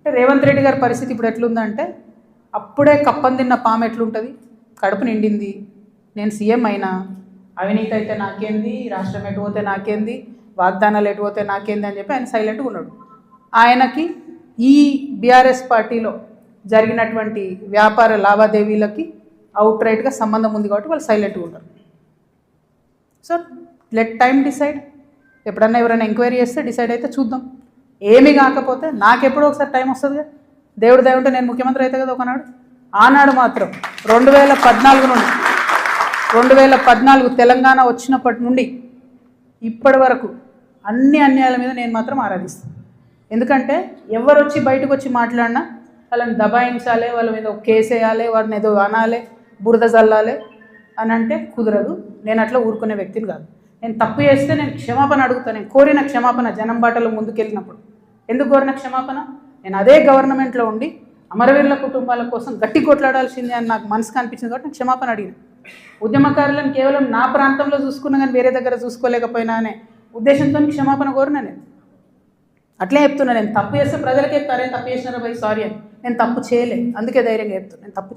అంటే రేవంత్ రెడ్డి గారి పరిస్థితి ఇప్పుడు ఎట్లుందంటే అప్పుడే కప్పం తిన్న పాము ఎట్లుంటుంది, కడుపు నిండింది, నేను సీఎం అయినా, అవినీతి అయితే నాకేంది, రాష్ట్రం ఎటు పోతే నాకేంది, వాగ్దానాలు ఎటు పోతే నాకేంది అని చెప్పి ఆయన సైలెంట్గా ఉన్నాడు. ఆయనకి ఈ బీఆర్ఎస్ పార్టీలో జరిగినటువంటి వ్యాపార లావాదేవీలకి అవుట్ రైట్గా సంబంధం ఉంది కాబట్టి వాళ్ళు సైలెంట్గా ఉంటారు. So let time decide. ఎప్పుడన్నా ఎవరైనా ఎంక్వైరీ చేస్తే డిసైడ్ అయితే చూద్దాం. ఏమీ కాకపోతే నాకెప్పుడో ఒకసారి టైం వస్తుందిగా, దేవుడు దయ ఉంటే నేను ముఖ్యమంత్రి అయితే కదా ఒకనాడు. ఆనాడు మాత్రం 2014 తెలంగాణ వచ్చినప్పటి నుండి ఇప్పటి వరకు అన్ని అన్యాయాల మీద నేను మాత్రం ఆరాధిస్తాను. ఎందుకంటే ఎవరు వచ్చి బయటకు వచ్చి మాట్లాడినా వాళ్ళని దబాయించాలి, వాళ్ళ మీద ఒక కేసు వేయాలి, వారిని ఏదో అనాలి, బురద చల్లాలి అని అంటే కుదరదు. నేను అట్లా ఊరుకునే వ్యక్తిని కాదు. నేను తప్పు చేస్తే నేను క్షమాపణ అడుగుతాను. నేను కోరిన క్షమాపణ జనం బాటలో ముందుకెళ్ళినప్పుడు ఎందుకు కోరిన క్షమాపణ? నేను అదే గవర్నమెంట్లో ఉండి అమరవీరుల కుటుంబాల కోసం గట్టి కొట్లాడాల్సిందే అని నాకు మనసుకు అనిపించింది కాబట్టి నేను క్షమాపణ అడిగిన. ఉద్యమకారులను కేవలం నా ప్రాంతంలో చూసుకున్నా కానీ వేరే దగ్గర చూసుకోలేకపోయినా అనే ఉద్దేశంతో క్షమాపణ కోరినా. నేను అట్లే చెప్తున్నా, నేను తప్పు చేస్తే ప్రజలకే చెప్తారే తప్పు చేసినారా భయ్ సారీ అని. నేను తప్పు చేయలేదు, అందుకే ధైర్యంగా చెప్తున్నాను నేను తప్పు